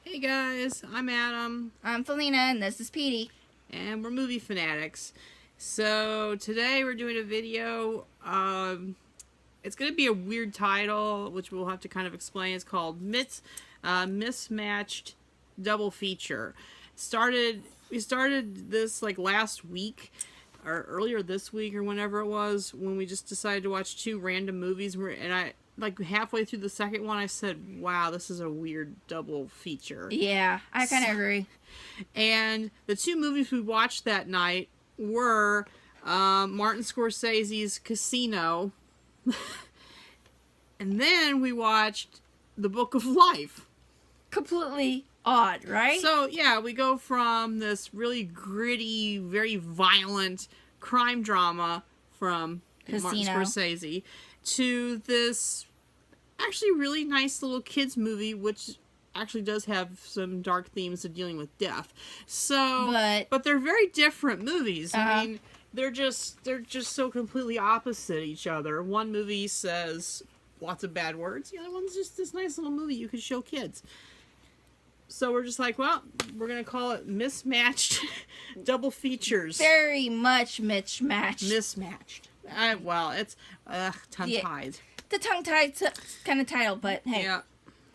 Hey guys, I'm Adam. I'm Felina, and this is Petey. And we're movie fanatics. So today we're doing a video. It's going to be a weird title, which we'll have to kind of explain. It's called Mismatched Double Feature. We started this like last week, or earlier this week, or whenever it was, when we just decided to watch two random movies. And I, like, halfway through the second one, I said, wow, this is a weird double feature. Yeah, I kind of agree. And the two movies we watched that night were Martin Scorsese's Casino, and then we watched The Book of Life. Completely odd, right? So, yeah, we go from this really gritty, very violent crime drama from Martin Scorsese to this actually really nice little kids movie, which actually does have some dark themes of dealing with death. So, but they're very different movies. I mean, they're just so completely opposite each other. One movie says lots of bad words. The other one's just this nice little movie you could show kids. So we're just like, well, we're going to call it Mismatched Double Features. Very much mismatched. Mismatched. Well, it's tongue-tied. Yeah, the tongue-tied kind of title, but hey. Yeah.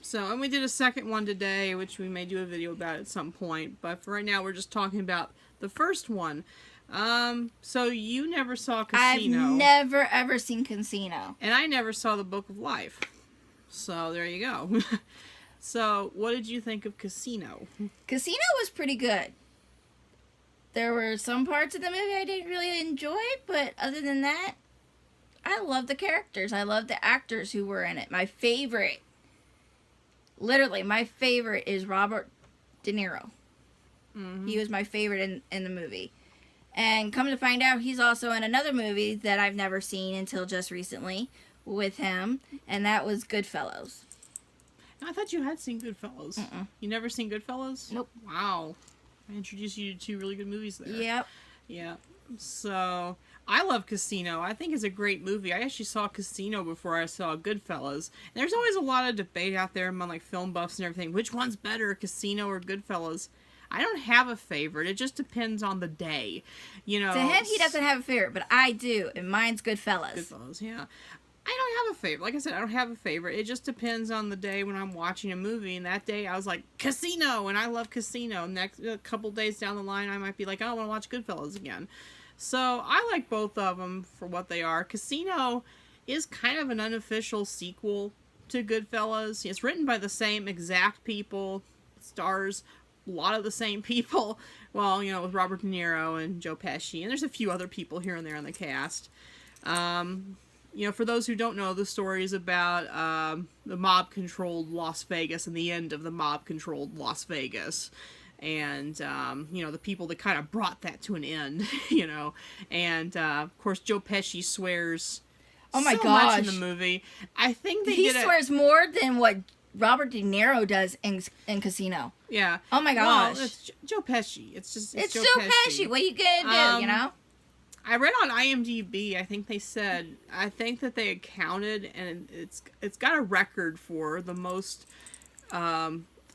So, and we did a second one today, which we may do a video about at some point. But for right now, we're just talking about the first one. So you never saw Casino. I've never, ever seen Casino. And I never saw The Book of Life. So, there you go. So, what did you think of Casino? Casino was pretty good. There were some parts of the movie I didn't really enjoy, but other than that, I love the characters. I love the actors who were in it. My favorite, literally, my favorite is Robert De Niro. Mm-hmm. He was my favorite in the movie. And come to find out, he's also in another movie that I've never seen until just recently with him, and that was Goodfellas. I thought you had seen Goodfellas. You never seen Goodfellas? Nope. Wow. I introduced you to two really good movies there. Yep. Yeah. So, I love Casino. I think it's a great movie. I actually saw Casino before I saw Goodfellas. And there's always a lot of debate out there among like film buffs and everything. Which one's better, Casino or Goodfellas? I don't have a favorite. It just depends on the day. You know. To him, he doesn't have a favorite, but I do. And mine's Goodfellas. Goodfellas, yeah. I don't have a favorite. Like I said, I don't have a favorite. It just depends on the day when I'm watching a movie. And that day, I was like, Casino! And I love Casino. Next, a couple days down the line, I might be like, oh, I want to watch Goodfellas again. So, I like both of them for what they are. Casino is kind of an unofficial sequel to Goodfellas. It's written by the same exact people. Stars a lot of the same people. Well, you know, with Robert De Niro and Joe Pesci. And there's a few other people here and there in the cast. You know, for those who don't know, the story is about the mob-controlled Las Vegas and the end of the mob-controlled Las Vegas. And, you know, the people that kind of brought that to an end, you know. And, of course, Joe Pesci swears so much in the movie. I think he swears more than what Robert De Niro does in Casino. Yeah. Oh, my gosh. Well, it's Joe Pesci. It's Joe Pesci. What are you gonna do, you know? I read on IMDb, I think that they had counted, and it's got a record for the most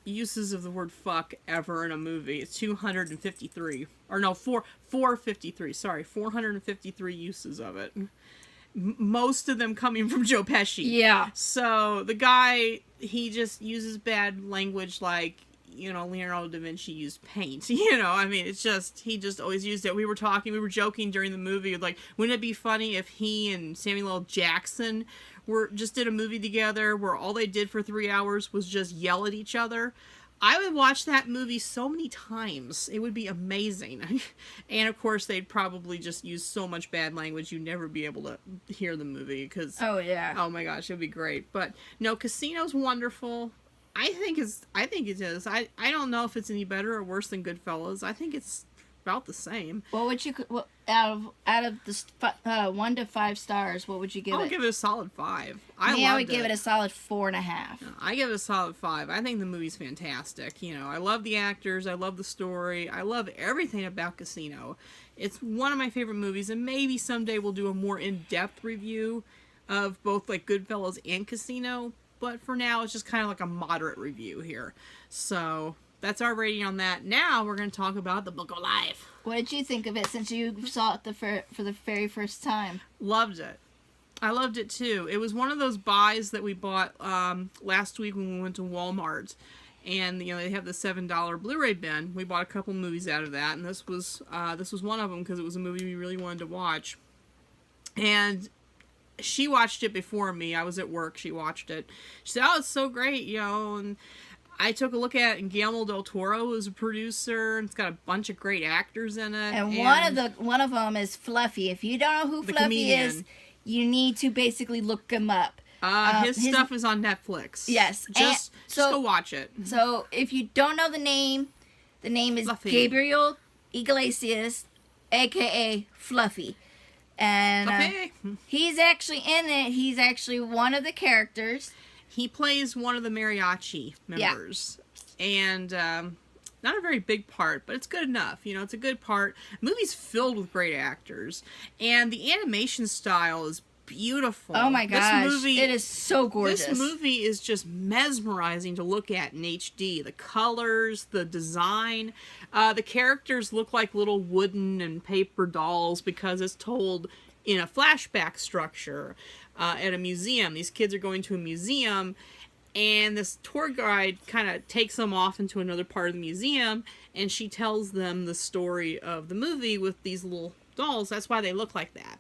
uses of the word fuck ever in a movie. It's 253. Or no, 453. Sorry, 453 uses of it. Most of them coming from Joe Pesci. Yeah. So, the guy, he just uses bad language like, you know, Leonardo da Vinci used paint. You know, I mean, it's just, he just always used it. We were joking during the movie, like, wouldn't it be funny if he and Samuel L. Jackson just did a movie together where all they did for 3 hours was just yell at each other? I would watch that movie so many times. It would be amazing. And, of course, they'd probably just use so much bad language you'd never be able to hear the movie, because, oh, yeah. Oh, my gosh, it would be great. But, no, Casino's wonderful. I think it is. I don't know if it's any better or worse than Goodfellas. I think it's about the same. What would you out of the 1 to 5 stars? What would you give it? I'll give it a solid 5. I would give it a solid 4.5. I give it a solid 5. I think the movie's fantastic. You know, I love the actors. I love the story. I love everything about Casino. It's one of my favorite movies, and maybe someday we'll do a more in-depth review of both like Goodfellas and Casino. but for now it's just kind of like a moderate review here. So that's our rating on that. Now we're going to talk about The Book of Life. What did you think of it since you saw it for the very first time? Loved it. I loved it too. It was one of those buys that we bought last week when we went to Walmart. And, you know, they have the $7 Blu-ray bin. We bought a couple movies out of that, and this was one of them because it was a movie we really wanted to watch. And she watched it before me. I was at work. She watched it. She said, "Oh, it's so great," you know. And I took a look at it, and Guillermo del Toro is a producer, and it's got a bunch of great actors in it. And one of them is Fluffy. If you don't know who Fluffy comedian. is, you need to basically look him up. His stuff is on Netflix. Yes. Just go watch it. So if you don't know the name is Fluffy. Gabriel Iglesias, a.k.a. Fluffy. And Fluffy. he's actually in it. He's actually one of the characters. He plays one of the mariachi members. Yeah. And not a very big part, but it's good enough. You know, it's a good part. The movie's filled with great actors. And the animation style is beautiful. Oh my gosh. This movie, it is so gorgeous. This movie is just mesmerizing to look at in HD. The colors, the design, the characters look like little wooden and paper dolls because it's told in a flashback structure at a museum. These kids are going to a museum, and this tour guide kind of takes them off into another part of the museum, and she tells them the story of the movie with these little dolls. That's why they look like that.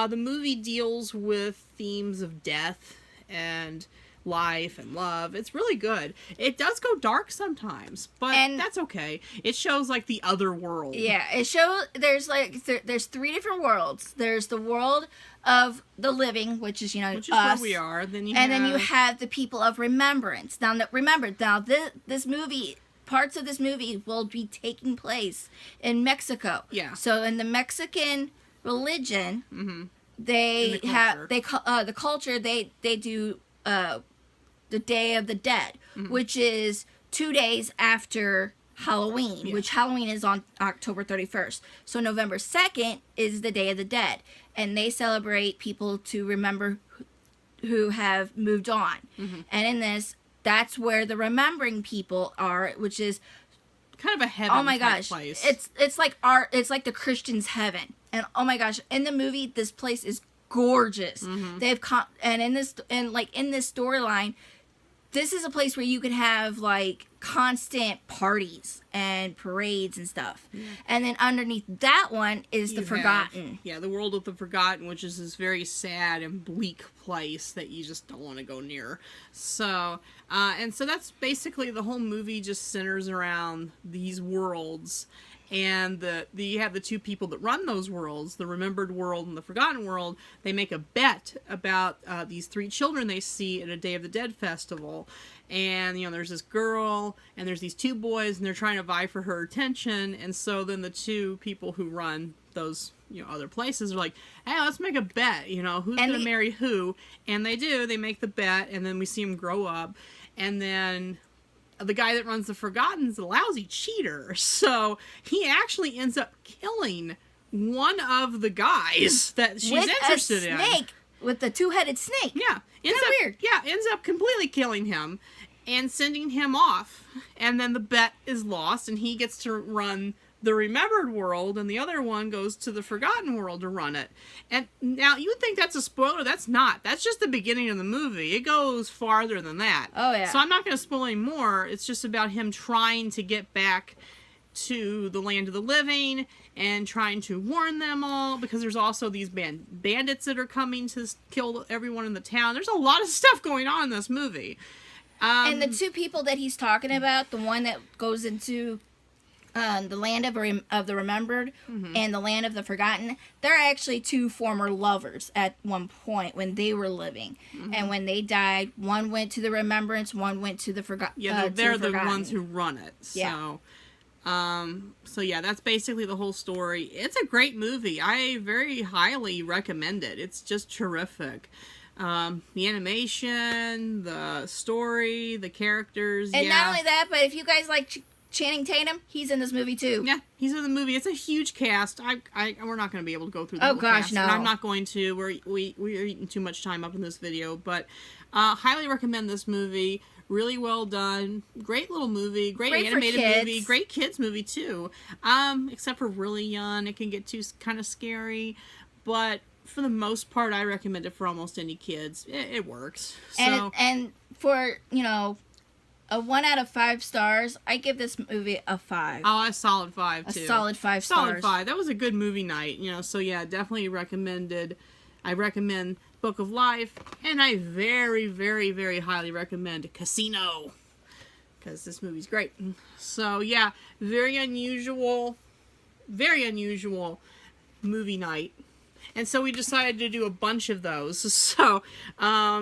The movie deals with themes of death and life and love. It's really good. It does go dark sometimes, but that's okay. It shows like the other world. Yeah, it shows there's there's three different worlds. There's the world of the living, which is us, where we are. Then you have the people of remembrance. Now, this movie. Parts of this movie will be taking place in Mexico. Yeah. So in the Mexican religion, they do the Day of the Dead, which is 2 days after Halloween, which Halloween is on October 31st. So November 2nd is the Day of the Dead, and they celebrate people to remember who have moved on. And in this, that's where the remembering people are, which is kind of a heaven. Oh my gosh, place. It's like the Christian's heaven. And oh my gosh, in the movie, this place is gorgeous. They've in this storyline, this is a place where you could have like constant parties and parades and stuff. And then underneath that one is the Forgotten. The world of the Forgotten, which is this very sad and bleak place that you just don't want to go near. So, so that's basically the whole movie. Just centers around these worlds. And you have the two people that run those worlds, the remembered world and the forgotten world. They make a bet about these three children they see at a Day of the Dead festival. And, there's this girl, and there's these two boys, and they're trying to vie for her attention. And so then the two people who run those, other places are like, hey, let's make a bet, who's going to marry who? And they do. They make the bet, and then we see them grow up. And then the guy that runs the Forgotten is a lousy cheater. So he actually ends up killing one of the guys that she's interested in. With the two-headed snake. Yeah. Weird. Yeah, ends up completely killing him and sending him off. And then the bet is lost, and he gets to run the remembered world, and the other one goes to the forgotten world to run it. And now you would think that's a spoiler. That's not. That's just the beginning of the movie. It goes farther than that. Oh, yeah. So I'm not going to spoil any more. It's just about him trying to get back to the land of the living and trying to warn them all, because there's also these bandits that are coming to kill everyone in the town. There's a lot of stuff going on in this movie. And the two people that he's talking about, the one that goes into the land of the remembered and the land of the forgotten, they're actually two former lovers at one point when they were living. And when they died, one went to the remembrance, one went to the forgotten. Yeah, they're the ones who run it. So, yeah, that's basically the whole story. It's a great movie. I very highly recommend it. It's just terrific. The animation, the story, the characters. And not only that, but if you guys like Channing Tatum, he's in this movie too. Yeah, he's in the movie. It's a huge cast. We're not going to be able to go through the whole gosh, cast. no. And I'm not going to. We're eating too much time up in this video, but Highly recommend this movie. Really well done. Great little movie. Great animated movie. Great kids movie too. Except for really young, it can get too kind of scary. But for the most part, I recommend it for almost any kids. It works. So, and for, you know, a 1 out of 5 stars, I give this movie a 5. Oh, a solid 5 too. A solid 5 stars. Solid 5. That was a good movie night, you know. So yeah, definitely recommended. I recommend Book of Life, and I very, very, very highly recommend Casino, because this movie's great. So yeah, very unusual movie night. And so we decided to do a bunch of those. So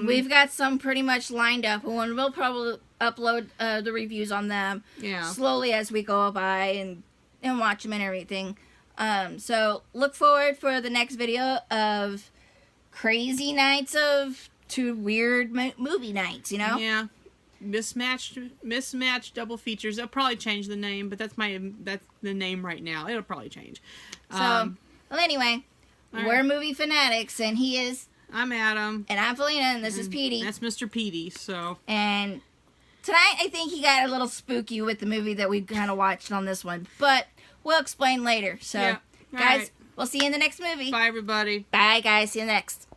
we've got some pretty much lined up, and we'll probably upload the reviews on them slowly as we go by and watch them and everything. So look forward for the next video of crazy nights of 2 weird movie nights, you know? Yeah. Mismatched double features. They'll probably change the name, but that's the name right now. It'll probably change. So, well, anyway, we're Movie Fanatics, and he is... I'm Adam. And I'm Felina, and this is Petey. That's Mr. Petey, so... And tonight, I think he got a little spooky with the movie that we kind of watched on this one, but we'll explain later. So, yeah. guys, we'll see you in the next movie. Bye, everybody. Bye, guys. See you next.